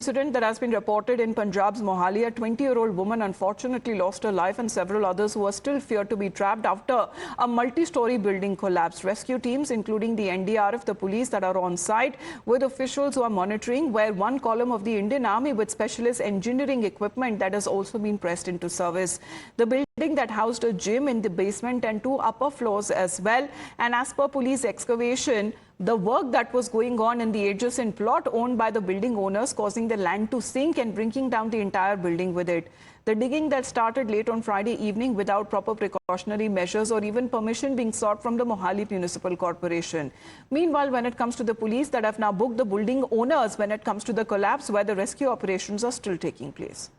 Incident that has been reported in Punjab's Mohali. A 20-year-old woman unfortunately lost her life and several others who are still feared to be trapped after a multi-story building collapsed. Rescue teams, including the NDRF, the police that are on site with officials who are monitoring, where one column of the Indian Army with specialist engineering equipment that has also been pressed into service. The building that housed a gym in the basement and two upper floors as well. And as per police excavation, the work that was going on in the adjacent plot owned by the building owners causing the land to sink and bringing down the entire building with it. The digging that started late on Friday evening without proper precautionary measures or even permission being sought from the Mohali Municipal Corporation. Meanwhile, when it comes to the police that have now booked the building owners when it comes to the collapse where the rescue operations are still taking place.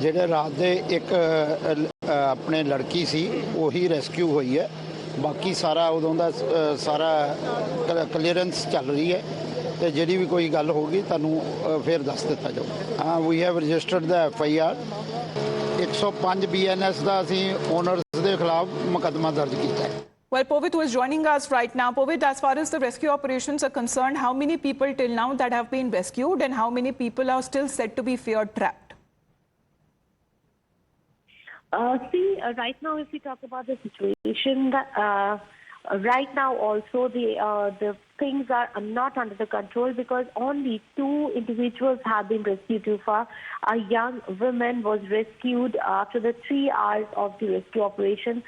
ਜਿਹੜੇ ਰਾਤ ਦੇ ਇੱਕ ਆਪਣੇ ਲੜਕੀ ਸੀ ਉਹੀ rescue ਹੋਈ ਹੈ ਬਾਕੀ ਸਾਰਾ ਉਦੋਂ ਦਾ ਸਾਰਾ ਕਲੀਅਰੈਂਸ ਚੱਲ ਰਹੀ ਹੈ ਤੇ ਜਿਹੜੀ ਵੀ ਕੋਈ ਗੱਲ ਹੋਗੀ ਤੁਹਾਨੂੰ ਫਿਰ ਦੱਸ ਦਿੱਤਾ ਜਾਊਗਾ ਵੀ ਹੈਵ ਰਜਿਸਟਰਡ ਦਾ FIR 105 BNS ਦਾ ਅਸੀਂ ਓਨਰਸ ਦੇ ਖਿਲਾਫ ਮੁਕੱਦਮਾ ਦਰਜ ਕੀਤਾ ਹੈ Well, Povit was joining us right now. Povit, as far as the rescue operations are concerned, how many people till now that have been rescued and how many people are still said to be feared trapped? Right now, if we talk about the situation, right now also the things are not under the control because only 2 individuals have been rescued too far. A young woman was rescued after the 3 hours of the rescue operation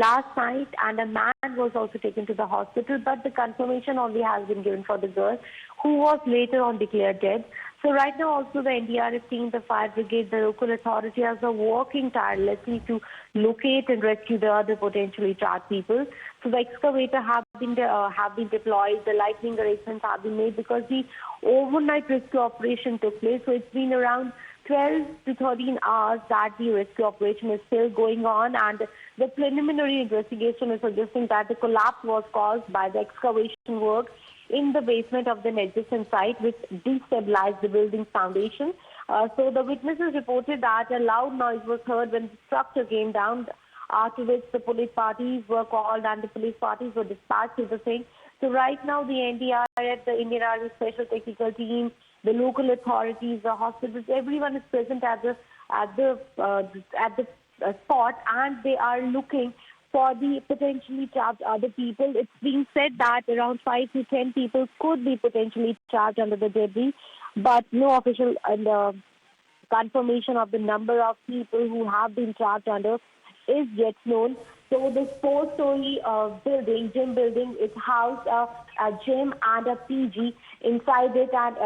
last night, and a man was also taken to the hospital, but the confirmation only has been given for the girl, who was later on declared dead. So right now also the NDRF team, the fire brigade, the local authority are working tirelessly to locate and rescue the other potentially trapped people. So the excavator have been deployed, the lightning arrangements have been made because the overnight rescue operation took place. So it's been around 12 to 13 hours that the rescue operation is still going on, and the preliminary investigation is suggesting that the collapse was caused by the excavation work in the basement of the adjacent site, which destabilized the building's foundation. So the witnesses reported that a loud noise was heard when the structure came down, after which the police parties were called and the police parties were dispatched to the scene. So right now the NDRF, the Indian Army Special Technical Team, the local authorities, the hospitals, everyone is present at the spot, and they are looking for the potentially trapped other people. It's being said that around 5 to 10 people could be potentially trapped under the debris, but no official confirmation of the number of people who have been trapped under is yet known. So this 4-story building, gym building, it housed a gym and a PG inside it, and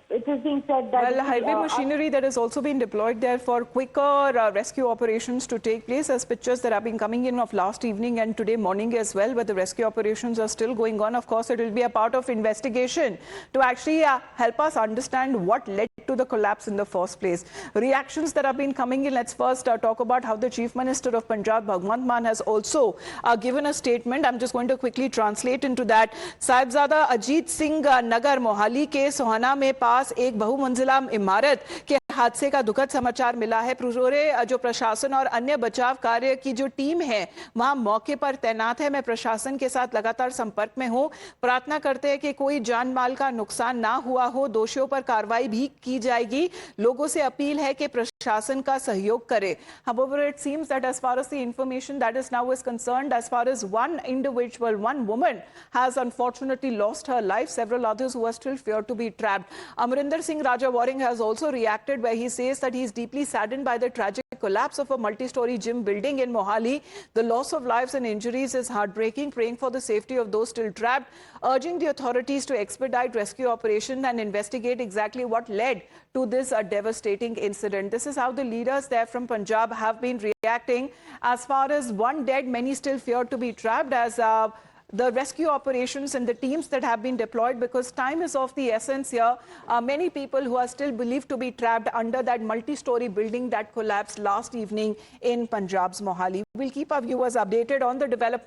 it is being said that... Well, highway machinery that has also been deployed there for quicker rescue operations to take place, as pictures that have been coming in of last evening and today morning as well, where the rescue operations are still going on. Of course, it will be a part of investigation to actually help us understand what led to the collapse in the first place. Reactions that have been coming in, let's first talk about how the Chief Minister of Punjab, Bhagwant Mann, has also given a statement. I'm just going to quickly translate into that. Sahibzada Ajit Singh Nagar Mohali के सोहाना में पास एक बहुमंजिला इमारत के हादसे का दुखद समाचार मिला है। पुरजोरे जो प्रशासन और अन्य बचाव कार्य की जो टीम है वहां मौके पर तैनात है। मैं प्रशासन के साथ लगातार संपर्क में हूं। प्रार्थना करते हैं कि कोई जान माल का नुकसान ना हुआ हो। दोषियों पर कार्रवाई भी की जाएगी। लोगों से अपील है कि प्रशासन का सहयोग करे। However, it seems that as far as the information that is now is concerned, as far as one individual, one woman has unfortunately lost her life, several others who are still feared to be trapped. Amarinder Singh Raja Waring has also reacted, where he says that he is deeply saddened by the tragic collapse of a multi-story gym building in Mohali. The loss of lives and injuries is heartbreaking, praying for the safety of those still trapped, urging the authorities to expedite rescue operation and investigate exactly what led to this devastating incident. This is how the leaders there from Punjab have been reacting. As far as one dead, many still feared to be trapped, as the rescue operations and the teams that have been deployed, because time is of the essence here. Many people who are still believed to be trapped under that multi-story building that collapsed last evening in Punjab's Mohali. We'll keep our viewers updated on the development.